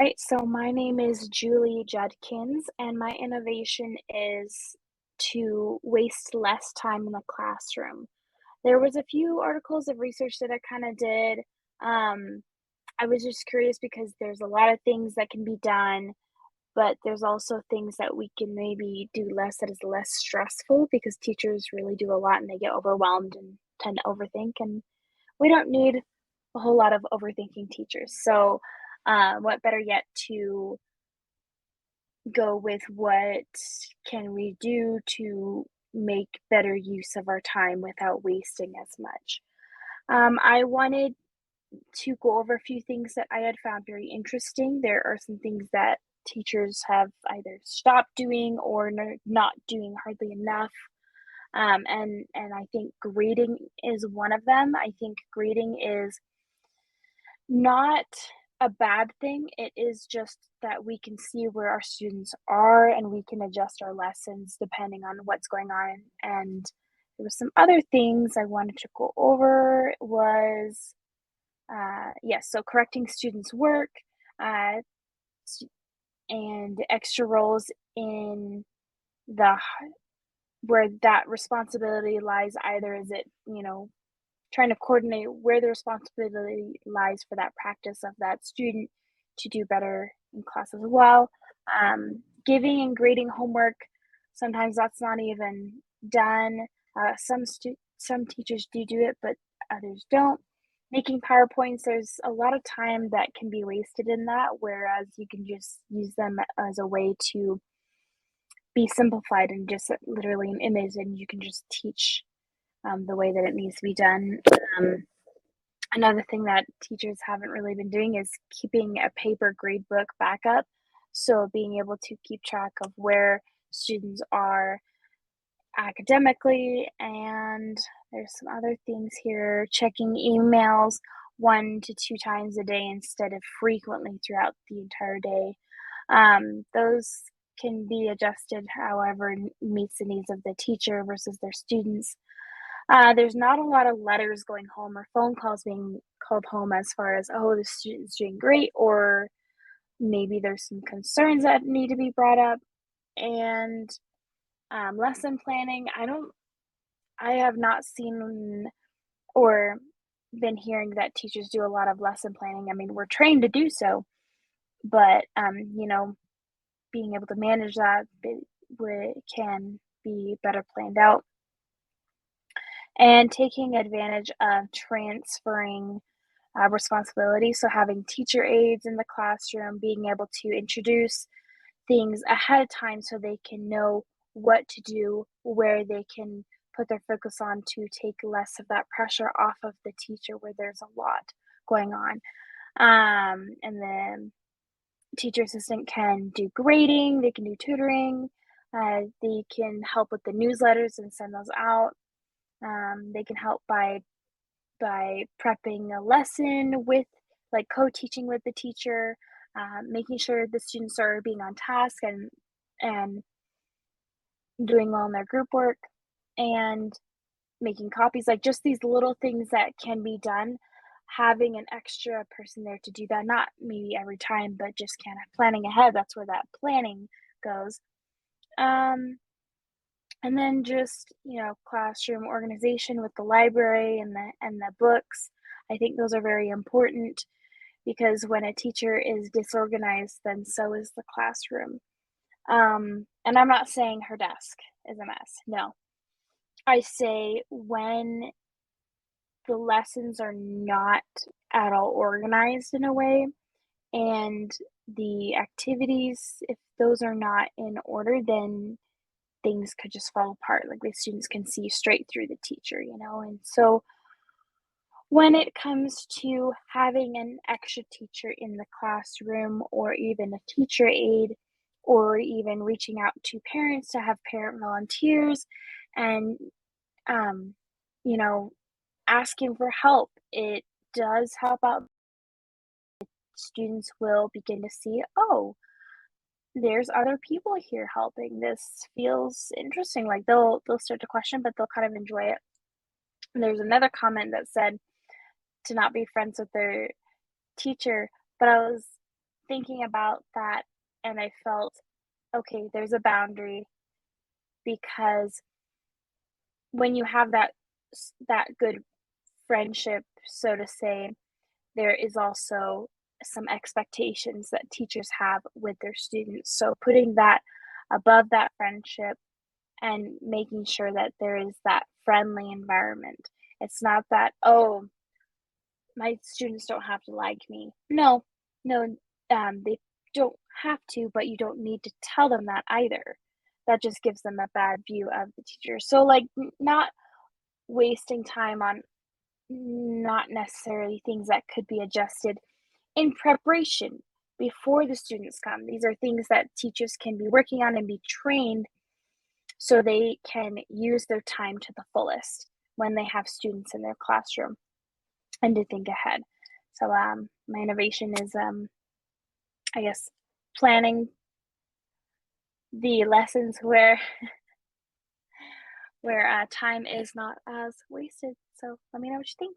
Right, so my name is Julie Judkins, and my innovation is to waste less time in the classroom. There was a few articles of research that I kind of did. Um, I was just curious because there's a lot of things that can be done, but there's also things that we can maybe do less that is less stressful because teachers really do a lot and they get overwhelmed and tend to overthink, and we don't need a whole lot of overthinking teachers. So, what better yet to go with what can we do to make better use of our time without wasting as much. I wanted to go over a few things that I had found very interesting. There are some things that teachers have either stopped doing or not doing hardly enough. And I think grading is one of them. I think grading is not a bad thing. It is just that we can see where our students are and we can adjust our lessons depending on what's going on. And there was some other things I wanted to go over was yes, so correcting students' work, uh, and extra roles in the where that responsibility lies. Either is it, trying to coordinate where the responsibility lies for that practice of that student to do better in class as well. Giving and grading homework, sometimes that's not even done. Some teachers do it, but others don't. Making PowerPoints, there's a lot of time that can be wasted in that, whereas you can just use them as a way to be simplified and just literally an image, and you can just teach the way that it needs to be done. Um, Another thing that teachers haven't really been doing is keeping a paper grade book backup. So being able to keep track of where students are academically, and there's some other things here, checking emails 1 to 2 times a day instead of frequently throughout the entire day. Those can be adjusted however meets the needs of the teacher versus their students. There's not a lot of letters going home or phone calls being called home as far as, oh, the student's doing great, or maybe there's some concerns that need to be brought up. And lesson planning, I have not seen or been hearing that teachers do a lot of lesson planning. I mean, we're trained to do so, but, being able to manage that can be better planned out. And taking advantage of transferring responsibility. So, having teacher aides in the classroom, being able to introduce things ahead of time so they can know what to do, where they can put their focus on to take less of that pressure off of the teacher where there's a lot going on. And then teacher assistant can do grading, they can do tutoring, they can help with the newsletters and send those out. They can help by prepping a lesson with like co-teaching with the teacher, making sure the students are being on task and doing well in their group work, and making copies, like just these little things that can be done. Having an extra person there to do that, not maybe every time, but just kind of planning ahead. That's where that planning goes. Um, and then just, classroom organization with the library and the books. I think those are very important because when a teacher is disorganized, then so is the classroom. And I'm not saying her desk is a mess. No. I say when the lessons are not at all organized in a way, and the activities, if those are not in order, then things could just fall apart. Like the students can see straight through the teacher. And so when it comes to having an extra teacher in the classroom or even a teacher aide or even reaching out to parents to have parent volunteers and um, you know asking for help, it does help out. Students will begin to see, oh, there's other people here helping, this feels interesting. Like they'll start to question, but they'll kind of enjoy it. And there's another comment that said to not be friends with their teacher, but I was thinking about that and I felt, okay, there's a boundary because when you have that good friendship, so to say, there is also some expectations that teachers have with their students. So putting that above that friendship and making sure that there is that friendly environment. It's not that, oh, my students don't have to like me. No, no, they don't have to, but you don't need to tell them that either. That just gives them a bad view of the teacher. So, like, not wasting time on not necessarily things that could be adjusted in preparation before the students come. These are things that teachers can be working on and be trained so they can use their time to the fullest when they have students in their classroom and to think ahead. So, my innovation is, I guess, planning the lessons where time is not as wasted. So, let me know what you think.